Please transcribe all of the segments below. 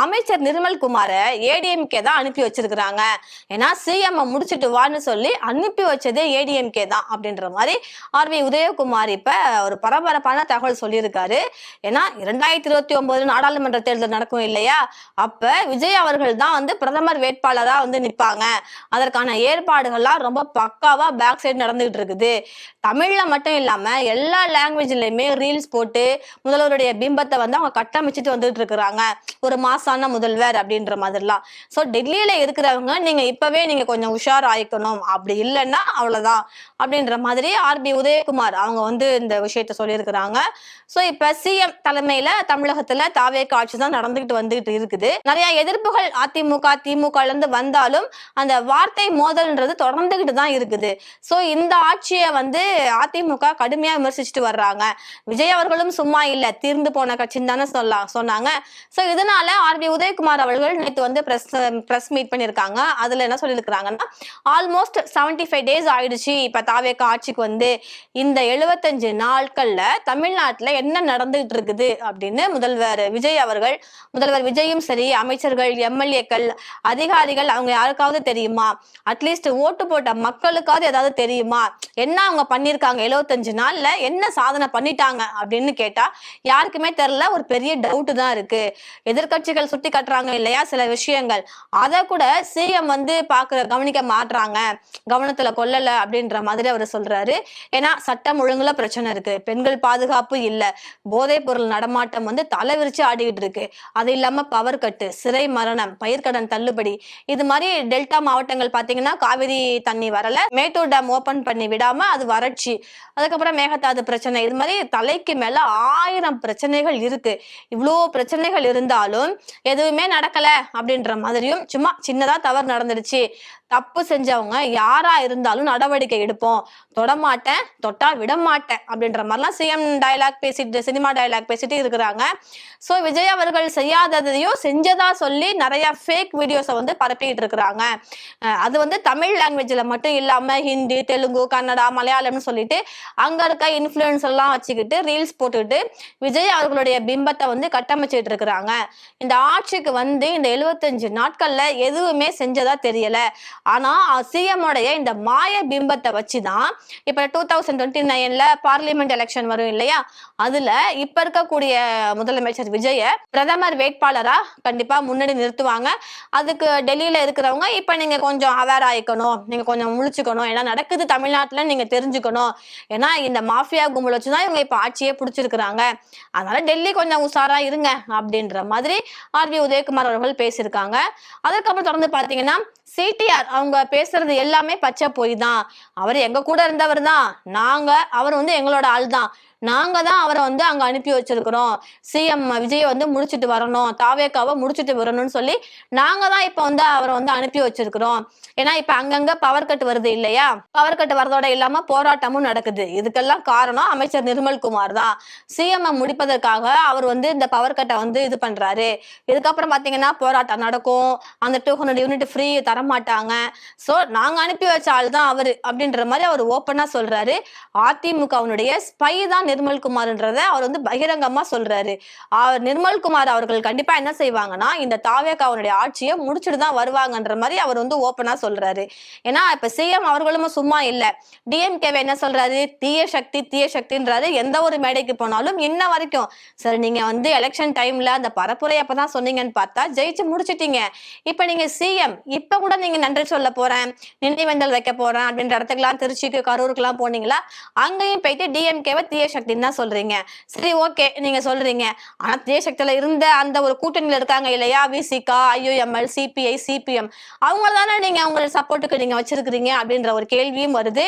அமைச்சர் நிர்மல்குமாரை ஏடிஎம்கே தான் அனுப்பி வச்சிருக்கிறாங்க. ஏன்னா சிஎம் முடிச்சுட்டு வான்னு சொல்லி அனுப்பி வச்சதே ஏடிஎம்கே தான் அப்படின்ற மாதிரி ஆர்வி உதயகுமார் இப்ப ஒரு பரபரப்பான தகவல் சொல்லியிருக்காரு. ஏன்னா 2029 நாடாளுமன்ற தேர்தல் நடக்கும் இல்லையா, அப்ப விஜய் அவர்கள் தான் வந்து பிரதமர் வேட்பாளரா வந்து நிற்பாங்க. அதற்கான ஏற்பாடுகள்லாம் ரொம்ப பக்காவா பேக் சைடு நடந்துகிட்டு இருக்குது. தமிழ்ல மட்டும் இல்லாம எல்லா லாங்குவேஜ்லயுமே ரீல்ஸ் போட்டு முதல்வருடைய பிம்பத்தை வந்து அவங்க கட்டமைச்சிட்டு வந்துட்டு இருக்கிறாங்க. ஒரு மாசான முதல்வர் அப்படின்ற மாதிரிலாம். சோ டெல்லியில இருக்கிறவங்க நீங்க இப்பவே நீங்க கொஞ்சம் உஷார் ஆயிக்கணும், அப்படி இல்லைன்னா அவ்வளவுதான் அப்படின்ற மாதிரி ஆர்பி உதயகுமார் அவங்க வந்து இந்த விஷயத்த சொல்லியிருக்கிறாங்க. சோ இப்ப சிஎம் தலைமையில தமிழகத்துல தாவேக ஆட்சி தான் நடந்துகிட்டு வந்துகிட்டு இருக்குது. நிறைய எதிர்ப்புகள் அதிமுக திமுக இருந்து வந்தாலும் அந்த வார்த்தை மோதல்ன்றது தொடர்ந்துகிட்டு தான் இருக்குது. சோ இந்த ஆட்சியை வந்து அதிமுக கடுமையா விமர்சிச்சுட்டு வர்றாங்க. விஜய் அவர்களும் சும்மா இல்ல, தீர்ந்து போன கட்சின்னு தானே சொன்னாங்க. சோ இதனால ஆர்பி உதயகுமார் அவர்கள் நேற்று வந்து பிரஸ் மீட் பண்ணிருக்காங்க. அதுல என்ன சொல்லியிருக்கிறாங்கன்னா, ஆல்மோஸ்ட் 75 டேஸ் ஆயிடுச்சு இப்ப தாவேக ஆட்சிக்கு வந்து. இந்த 75 நாட்கள்ல தமிழ்நாட்டுல என்ன நடந்துகிட்டு இருக்குது அப்படின்னு முதல்வர் விஜயும் சரி, அமைச்சர்கள், எம்எல்ஏக்கள், அதிகாரிகள் அவங்க யாருக்காவது தெரியுமா? அட்லீஸ்ட் ஓட்டு போட்ட மக்களுக்காவது ஏதாவது தெரியுமா? என்ன அவங்க பண்ணிருக்காங்க 75 நாள்ல என்ன சாதனை பண்ணிட்டாங்க அப்படின்னு கேட்டா யாருக்குமே தெரியல. ஒரு பெரிய டவுட் தான் இருக்கு. எதிர்கட்சிகள் சுட்டி காட்டுறாங்க இல்லையா சில விஷயங்கள், அதை கூட சிஎம் வந்து கவனிக்க மாட்றாங்க, கவனத்துல கொள்ளல அப்படின்ற மாதிரி அவர் சொல்றாரு. ஏன்னா சட்டம் ஒழுங்குல பிரச்சனை இருக்கு, பெண்கள் பாதுகாப்பு இல்ல, போதைப் பொருள் நடமாட்டம் வந்து தலை விரிச்சு ஆடிக்கிட்டு இருக்கு. அது இல்லாம பவர் கட்டு, சிறை மரணம், பயிர்க்கடன் தள்ளுபடி, இது மாதிரி டெல்டா மாவட்டங்கள் பாத்தீங்கன்னா காவிரி தண்ணி வரல, மேட்டூர் டேம் ஓபன் பண்ணி விடாம அது வறட்சி, அதுக்கப்புறம் மேகதாது பிரச்சனை, இது மாதிரி தலைக்கு மேல 1000 பிரச்சனைகள் இருக்கு. இவ்வளோ பிரச்சனைகள் இருந்தாலும் எதுவுமே நடக்கல அப்படின்ற மாதிரியும், சும்மா சின்னதா தவறு நடந்துடுச்சு, தப்பு செஞ்சவங்க யாரா இருந்தாலும் நடவடிக்கை எடுப்போம், தொடமாட்டேன், தொட்டா விட மாட்டேன் அப்படின்ற மாதிரிலாம் சிஎம் டயலாக் பேசிட்டு, சினிமா டயலாக் பேசிட்டு இருக்கிறாங்க. சோ விஜய் அவர்கள் செய்யாததையும் செஞ்சதா சொல்லி நிறைய ஃபேக் வீடியோஸை வந்து பரப்பிட்டு இருக்கிறாங்க. அது வந்து தமிழ் லாங்குவேஜ்ல மட்டும் இல்லாம ஹிந்தி, தெலுங்கு, கன்னடா, மலையாளம்னு சொல்லிட்டு அங்க இருக்க இன்ஃபுளுன்ஸ் எல்லாம் வச்சுக்கிட்டு ரீல்ஸ் போட்டுக்கிட்டு விஜய் அவர்களுடைய பிம்பத்தை வந்து கட்டமைச்சிட்டு இருக்கிறாங்க. இந்த ஆட்சிக்கு வந்து இந்த 75 நாட்கள்ல எதுவுமே செஞ்சதா தெரியல. ஆனா சிஎம் உடைய இந்த மாய பிம்பத்தை வச்சுதான் இப்ப 2029ல பார்லிமெண்ட் எலெக்ஷன் வரும் இல்லையா, அதுல இப்ப இருக்கக்கூடிய முதலமைச்சர் விஜய பிரதமர் வேட்பாளரா கண்டிப்பா முன்னாடி நிறுத்துவாங்க. அதுக்கு டெல்லியில இருக்கிறவங்க இப்ப நீங்க கொஞ்சம் அவேர் ஆயிக்கணும், நீங்க கொஞ்சம் முழிச்சுக்கணும், ஏன்னா நடக்குது தமிழ்நாட்டுல நீங்க தெரிஞ்சுக்கணும். ஏன்னா இந்த மாஃபியா கும்பல் வச்சுதான் இவங்க இப்ப ஆட்சியே பிடிச்சிருக்கிறாங்க. அதனால டெல்லி கொஞ்சம் உஷாரா இருங்க அப்படின்ற மாதிரி ஆர்வி உதயகுமார் அவர்கள் பேசியிருக்காங்க. அதுக்கப்புறம் தொடர்ந்து பாத்தீங்கன்னா சிடிஆர் அவங்க பேசுறது எல்லாமே பச்சை போய் தான். அவர் எங்க கூட இருந்தவர் தான், அவர் வந்து எங்களோட ஆள் தான், நாங்க தான் அவரை வந்து அங்க அனுப்பி வச்சிருக்கிறோம், சிஎம் விஜய் வந்து முடிச்சுட்டு வரணும், தாவேக்காவை முடிச்சுட்டு வரணும்னு சொல்லி நாங்க தான் இப்ப வந்து அவரை வந்து அனுப்பி வச்சிருக்கிறோம். ஏன்னா இப்ப அங்கங்க பவர் கட் வருது இல்லையா, பவர் கட் வரதோட இல்லாம போராட்டமும் நடக்குது. இதுக்கெல்லாம் காரணம் அமைச்சர் நிர்மல்குமார் தான். சிஎம் முடிப்பதற்காக அவர் வந்து இந்த பவர் கட்டை வந்து இது பண்றாரு. இதுக்கப்புறம் பாத்தீங்கன்னா போராட்டம் நடக்கும், அந்த 200 யூனிட் ஃப்ரீ தரமாட்டாங்க. சோ நாங்க அனுப்பி வச்ச ஆள் தான் அவரு அப்படின்ற மாதிரி அவர் ஓப்பனா சொல்றாரு. அதிமுகவுடைய ஸ்பை தான் நிர்மல்குமார்ன்றத அவர் வந்து பகிரங்கமா சொல்றாரு. நிர்மல்குமார் அவர்கள் கண்டிப்பா என்ன செய்வாங்கன்னா இந்த தாவேகாவுடைய ஆட்சியை முடிச்சுட்டு தான் வருவாங்கன்ற மாதிரி அவர் வந்து ஓப்பனா சொல்றாரு. ஏன்னா இப்ப சிஎம் அவர்களும் சும்மா இல்ல, டிஎம்கேவை என்ன சொல்றாரு, தீய சக்தின்றாரு. எந்த ஒரு மேடைக்கு போனாலும் இன்ன வரைக்கும் சரி நீங்க வந்து எலெக்ஷன் டைம்ல அந்த பரப்புரை அப்பதான் சொன்னீங்கன்னு பார்த்தா ஜெயிச்சு முடிச்சிட்டீங்க, இப்ப நீங்க சிஎம், இப்ப கூட நீங்க நன்றி சொல்ல போறேன், நினைவேந்தல் வைக்க போறேன் அப்படின்ற இடத்துக்குலாம், திருச்சிக்கு கரூருக்கு எல்லாம் போனீங்களா, அங்கேயும் போயிட்டு டிஎம்கேவை தீய சக்தின்னு தான் சொல்றீங்க. சரி ஓகே நீங்க சொல்றீங்க, ஆனா தீய சக்தியில இருந்த அந்த ஒரு கூட்டணியில இருக்காங்க இல்லையா, விசிகா, ஐயுஎம்எல், சிபிஐ, சிபிஎம், அவங்க தானே நீங்க அவங்களோட சப்போர்ட்டுக்கு நீங்க வச்சிருக்கிறீங்க அப்படின்ற ஒரு கேள்வியும் வருது.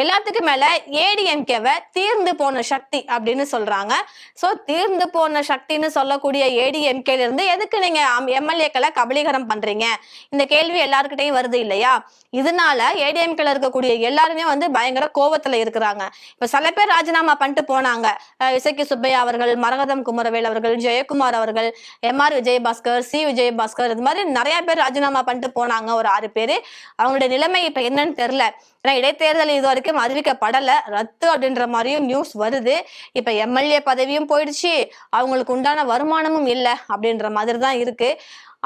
எல்லாத்துக்கும் மேல ஏடிஎம்கேவை தீர்ந்து போன சக்தி அப்படின்னு சொல்றாங்க. சோ தீர்ந்து போன சக்தின்னு சொல்லக்கூடிய ஏடிஎம்கேல இருந்து எதுக்கு நீங்க எம்எல்ஏக்களை கபலீகரம் பண்றீங்க, இந்த கேள்வி எல்லாருக்கிட்டையும் வருது இல்லையா. இதனால ஏடிஎம்கேல இருக்கக்கூடிய எல்லாருமே வந்து பயங்கர கோபத்துல இருக்கிறாங்க. இப்ப சில பேர் ராஜினாமா பண்ணிட்டு போனாங்க. இசக்கி சுப்பையா அவர்கள், மரகதம் குமரவேல் அவர்கள், ஜெயக்குமார் அவர்கள், எம்.ஆர். விஜயபாஸ்கர், சி. விஜயபாஸ்கர், இது மாதிரி நிறைய பேர் ராஜினாமா பண்ணிட்டு போனாங்க. ஒரு 6 பேரு. அவங்களுடைய நிலைமை இப்ப என்னன்னு தெரியல. ஏன்னா இடைத்தேர்தல் இது வரைக்கும் அறிவிக்கப்படல, ரத்து அப்படின்ற மாதிரியும் நியூஸ் வருது. இப்ப எம்எல்ஏ பதவியும் போயிடுச்சு, அவங்களுக்கு உண்டான வருமானமும் இல்லை அப்படின்ற மாதிரி தான் இருக்கு.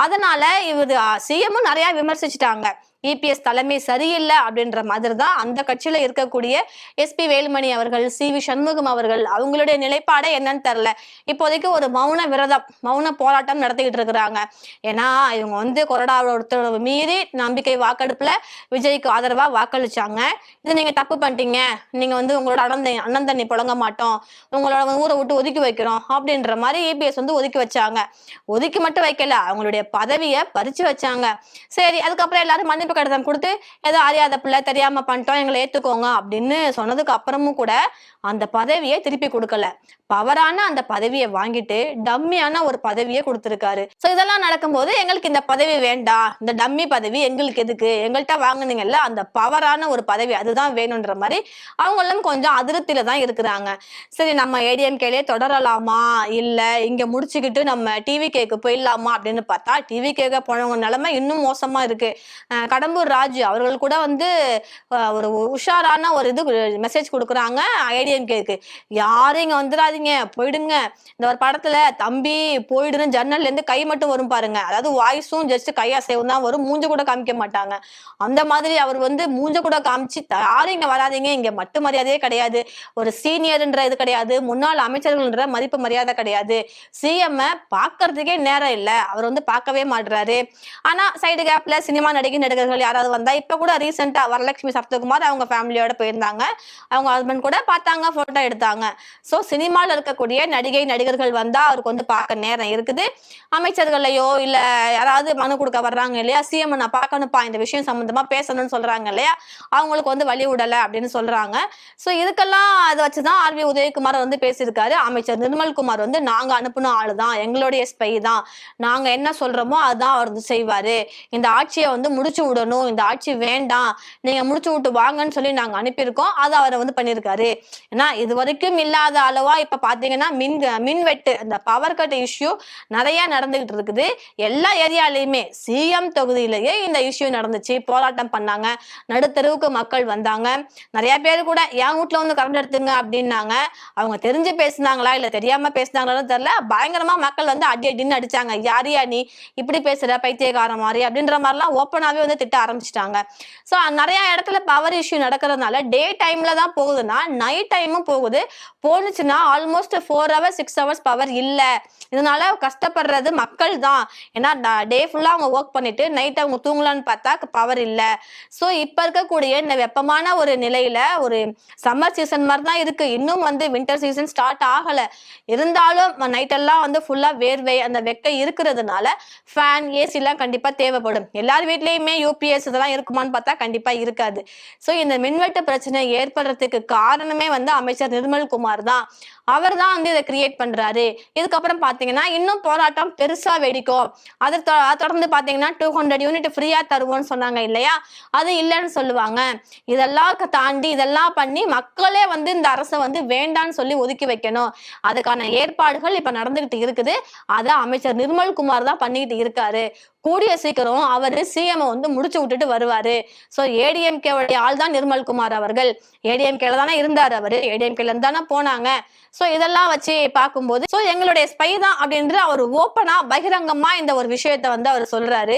அதனால இவரு சிஎம்மும் நிறைய விமர்சிச்சுட்டாங்க. இபிஎஸ் தலைமை சரியில்லை அப்படின்ற மாதிரி தான் அந்த கட்சியில இருக்கக்கூடிய எஸ்பி வேலுமணி அவர்கள், சி.வி. சண்முகம் அவர்கள், அவங்களுடைய நிலைப்பாடே என்னன்னு தெரியல. இப்போதைக்கு ஒரு மௌன போராட்டம் நடத்திக்கிட்டு இருக்கிறாங்க. ஏன்னா இவங்க வந்து கொறடாவோட உத்தரவு மீறி நம்பிக்கை வாக்கெடுப்புல விஜய்க்கு ஆதரவா வாக்களிச்சாங்க. இது நீங்க தப்பு பண்ணிட்டீங்க, நீங்க வந்து உங்களோட அண்ணன் தண்ணி புழங்க மாட்டோம், உங்களோட ஊரை விட்டு ஒதுக்கி வைக்கிறோம் அப்படின்ற மாதிரி இபிஎஸ் வந்து ஒதுக்கி வச்சாங்க. ஒதுக்கி மட்டும் வைக்கல, அவங்களுடைய பதவியை பறிச்சு வச்சாங்க. சரி, அதுக்கப்புறம் எல்லாரும் மன்னிப்பு கடிதம் கொடுத்து ஏதோ அறியாத பிள்ளை தெரியாம பண்ணிட்டோம், எங்களை ஏத்துக்கோங்க அப்படின்னு சொன்னதுக்கு அப்புறமும் கூட அந்த பதவியை திருப்பி கொடுக்கல. பவரான அந்த பதவியை வாங்கிட்டு டம்மியான ஒரு பதவியை கொடுத்திருக்காரு. சோ இதெல்லாம் நடக்கும்போது எங்களுக்கு இந்த பதவி வேண்டாம், இந்த டம்மி பதவி எங்களுக்கு எதுக்கு, எங்கள்கிட்ட வாங்குனீங்கல்ல அந்த பவரான ஒரு பதவி அதுதான் வேணும்ன்ற மாதிரி அவங்களும் கொஞ்சம் அதிருப்தியில தான் இருக்கிறாங்க. சரி, நம்ம ஏடிஎம்கேலே தொடரலாமா இல்ல இங்க முடிச்சுக்கிட்டு நம்ம டிவிகேக்கு போயிடலாமா அப்படின்னு பார்த்தா டிவிகேக்கு போனவங்க நிலைமை இன்னும் மோசமா இருக்கு. கடம்பூர் ராஜு அவர்கள் கூட வந்து ஒரு உஷாரான ஒரு இது மெசேஜ் கொடுக்குறாங்க ஏடிஎம்கேக்கு, யாரும் இங்க வந்துடாதீங்க, போயிடுங்க. இந்த ஒரு படத்துல தம்பி போயிடுன்னு ஜன்னல்ல இருந்து கை மட்டும் வரும் பாருங்க, அதாவது வாய்ஸும் ஜஸ்ட் கையசைவும் தான் வரும், மூஞ்ச கூட காமிக்க மாட்டாங்க. அந்த மாதிரி அவர் வந்து மூஞ்ச கூட காமிச்சு யாரும் இங்க வராதீங்க, இங்க மட்டு மரியாதையே கிடையாது, ஒரு சீனியர்ன்ற இது கிடையாது, முன்னாள் அமைச்சர்கள்ன்ற மதிப்பு மரியாதை கிடையாது, சிஎம் பாக்குறதுக்கே நேரம் இல்ல, அவர் வந்து பார்க்கவே மாட்டுறாரு. ஆனா சைடு கேப்ல சினிமா நடிகர்கள் யாராவது வந்தா, இப்ப கூட ரீசெண்டா வரலட்சுமி சரத்குமார் அவங்க ஃபேமிலியோட போயிருந்தாங்க, அவங்க ஹஸ்பண்ட் கூட பார்த்தாங்க, போட்டோ எடுத்தாங்க. சோ சினிமால இருக்கக்கூடிய நடிகர்கள் வந்தா அவருக்கு வந்து பார்க்க நேரம் இருக்குது. அமைச்சர்களையோ இல்ல யாராவது மனு கொடுக்க வர்றாங்க இல்லையா, சிஎம் நான் பார்க்கணும்ப்பா, இந்த விஷயம் சம்பந்தமா பேசணும்னு சொல்றாங்க இல்லையா, அவங்களுக்கு வந்து வழி விடல அப்படின்னு சொல்றாங்க. சோ இதுக்கெல்லாம் அதை வச்சுதான் ஆர்வி உதயகுமார் வந்து பேசியிருக்காரு. அமைச்சர் நிர்மல்குமார் வந்து நாங்க அனுப்பின ஆளுதான், எங்களுடைய ஸ்பை தான், நாங்க என்ன சொல்றோமோ அதுதான் அவர் வந்து செய்வாரு, இந்த ஆட்சியை வந்து முடிச்சு விடணும், இந்த ஆட்சி வேண்டாம், நீங்க முடிச்சு விட்டு வாங்கன்னு சொல்லி நாங்க அனுப்பியிருக்கோம், அதை அவரை வந்து பண்ணியிருக்காரு. ஏன்னா இது வரைக்கும் இல்லாத அளவா இப்ப பாத்தீங்கன்னா மின்வெட்டு, இந்த பவர் கட் இஷ்யூ நிறைய நடந்துகிட்டு இருக்குது. எல்லா ஏரியாலையுமே சிஎம் தொகுதியிலேயே இந்த இஷ்யூ நடந்துச்சு, போராட்டம் பண்ணாங்க, நடுத்தெருவுக்கு மக்கள் வந்தாங்க. நிறைய பேர் கூட என் வீட்டுல வந்து கரண்ட் எடுத்துங்க அப்படின்னாங்க. அவங்க தெரிஞ்சு பேசினாங்களா இல்ல தெரியாம பேசினாங்களான்னு தெரியல, பயங்கரமா மக்கள் வந்து அடின்னு அடிச்சாங்க. யாரியா நீ இப்படி பேசுற பைத்தியக்கார மாதிரி அப்படின்ற மாதிரிலாம் ஓப்பனாவே வந்து திட்ட ஆரம்பிச்சிட்டாங்க. சோ நிறைய இடத்துல பவர் இஷ்யூ நடக்கிறதுனால டே டைம்ல தான் போகுதுன்னா நைட் டைமும் போகுது. போனுச்சுன்னா ஆல்மோஸ்ட் 4 hours 6 hours பவர் இல்ல. இதனால கஷ்டப்படுறது மக்கள் தான். ஏன்னா டே ஃபுல்லா அவங்க ஒர்க் பண்ணிட்டு நைட் அவங்க தூங்கலான்னு பார்த்தா பவர் இல்ல. சோ இப்ப இருக்கக்கூடிய இந்த வெப்பமான ஒரு நிலையில ஒரு சம்மர் சீசன் மாதிரி தான் இருக்கு, இன்னும் வந்து வின்டர் சீசன் ஸ்டார்ட் ஆகல. இருந்தாலும் நைட் எல்லாம் வந்து ஃபுல்லா வேர்வை அந்த வெக்கை இருக்கிறதுனால ஃபேன் ஏசி எல்லாம் கண்டிப்பா தேவைப்படும். எல்லார் வீட்லயுமே யூபிஎஸ் இதெல்லாம் இருக்குமான்னு பார்த்தா கண்டிப்பா இருக்காது. சோ இந்த மின்வெட்டு பிரச்சனை ஏற்படுறதுக்கு காரணமே வந்து அமைச்சர் நிர்மல்குமார் தான். அவர் தான் வந்து இதை கிரியேட் பண்றாரு. இதுக்கப்புறம் பாத்தீங்கன்னா இன்னும் போராட்டம் பெருசா வெடிக்கும். அதை தொடர்ந்து பாத்தீங்கன்னா 200 யூனிட் ஃப்ரீயா தருவோம்னு சொன்னாங்க இல்லையா, அது இல்லைன்னு சொல்லுவாங்க. இதெல்லாம் தாண்டி இதெல்லாம் பண்ணி மக்களே வந்து இந்த அரசை வந்து வேண்டான்னு சொல்லி ஒதுக்கி வைக்கணும். அதுக்கான ஏற்பாடுகள் இப்ப நடந்துகிட்டு இருக்குது. அதை அமைச்சர் நிர்மல்குமார் தான் பண்ணிக்கிட்டு இருக்காரு. கூடிய சீக்கிரம் அவரு சிஎம் வந்து முடிச்சு விட்டுட்டு வருவாரு. சோ ஏடிஎம்கே ஆள் தான் நிர்மல்குமார் அவர்கள். ஏடிஎம்கேல தானே இருந்தாரு, அவரு ஏடிஎம்கேல இருந்து தானே போனாங்க. சோ இதெல்லாம் வச்சு பார்க்கும்போது சோ எங்களுடைய ஸ்பை தான் அப்படின்ற அவர் ஓப்பனா பகிரங்கமா இந்த ஒரு விஷயத்த வந்து அவர் சொல்றாரு.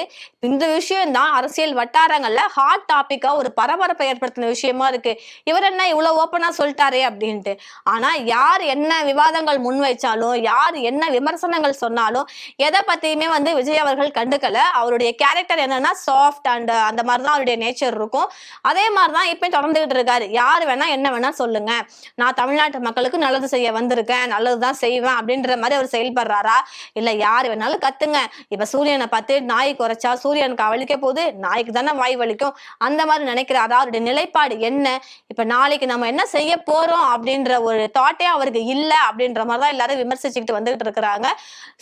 இந்த விஷயம் தான் அரசியல் வட்டாரங்கள்ல ஹாட் டாபிக்கா ஒரு பரபரப்பை ஏற்படுத்தின விஷயமா இருக்கு. இவர் என்ன இவ்வளவு ஓப்பனா சொல்லிட்டாரே அப்படின்ட்டு. ஆனா யார் என்ன விவாதங்கள் முன்வைச்சாலும், யார் என்ன விமர்சனங்கள் சொன்னாலும் எதை பத்தியுமே வந்து விஜய் அவர்கள் கண்டுக்கல. அவருடைய கேரக்டர் என்னன்னா சாஃப்ட் அண்ட் அந்த மாதிரிதான் அவருடைய நேச்சர் இருக்கும். அதே மாதிரிதான் இப்ப தொடர்ந்துகிட்டு இருக்காரு. யார் வேணா என்ன வேணா சொல்லுங்க, நான் தமிழ்நாட்டு மக்களுக்கு நல்லது செய்ய செய்ய வந்திருக்கேன், நல்லதுதான் செய்வேன் அப்படின்ற மாதிரி அவர் செயல்படுறாரா, இல்ல யார் வேணாலும் கத்துங்க, இப்ப சூரியனை பார்த்து நாய் குறைச்சா சூரியனுக்கு வலிக்க போகுது, நாய்க்கு தானே வாய் வலிக்கும், அந்த மாதிரி நினைக்கிறாரா, அவருடைய நிலைப்பாடு என்ன, இப்ப நாளைக்கு நம்ம என்ன செய்ய போறோம் அப்படின்ற ஒரு தாட்டே அவருக்கு இல்ல அப்படின்ற மாதிரிதான் எல்லாரும் விமர்சிச்சுக்கிட்டு வந்துகிட்டு இருக்கிறாங்க.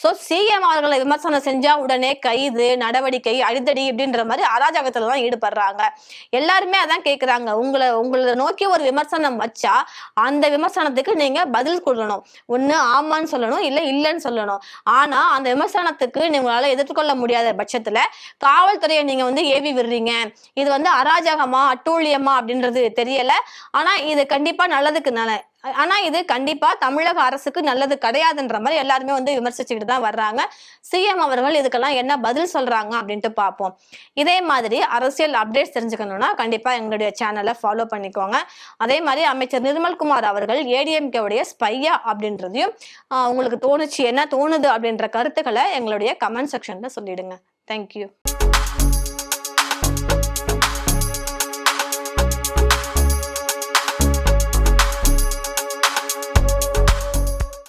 சோ சிஎம் அவர்களை விமர்சனம் செஞ்சா உடனே கைது, நடவடிக்கை, அடிதடி இப்படின்ற மாதிரி அராஜகத்துல தான் ஈடுபடுறாங்க. எல்லாருமே அதான் கேக்குறாங்க, உங்களை நோக்கி ஒரு விமர்சனம் வச்சா அந்த விமர்சனத்துக்கு நீங்க பதில் கொடுக்கணும், ஒண்ணு ஆமான்னு சொல்லணும், இல்ல இல்லன்னு சொல்லணும். ஆனா அந்த விமர்சனத்துக்கு உங்களால எதிர்கொள்ள முடியாத பட்சத்துல காவல்துறையை நீங்க ஏவி விடுறீங்க. இது அராஜகமா அட்டூழியமா அப்படின்றது தெரியல. ஆனா இது கண்டிப்பா நல்லதுக்கு ஆனா இது கண்டிப்பா தமிழக அரசுக்கு நல்லது கிடையாதுன்ற மாதிரி எல்லாருமே விமர்சிச்சுக்கிட்டு தான் வர்றாங்க. சிஎம் அவர்கள் இதுக்கெல்லாம் என்ன பதில் சொல்றாங்க அப்படின்ட்டு பார்ப்போம். இதே மாதிரி அரசியல் அப்டேட்ஸ் தெரிஞ்சுக்கணும்னா கண்டிப்பா எங்களுடைய சேனலை ஃபாலோ பண்ணிக்கோங்க. அதே மாதிரி அமைச்சர் நிர்மல்குமார் அவர்கள் ஏடிஎம்கே உடைய ஸ்பையா அப்படின்றதையும் உங்களுக்கு என்ன தோணுது அப்படின்ற கருத்துக்களை எங்களுடைய கமெண்ட் செக்ஷன்ல சொல்லிடுங்க. தேங்க்யூ.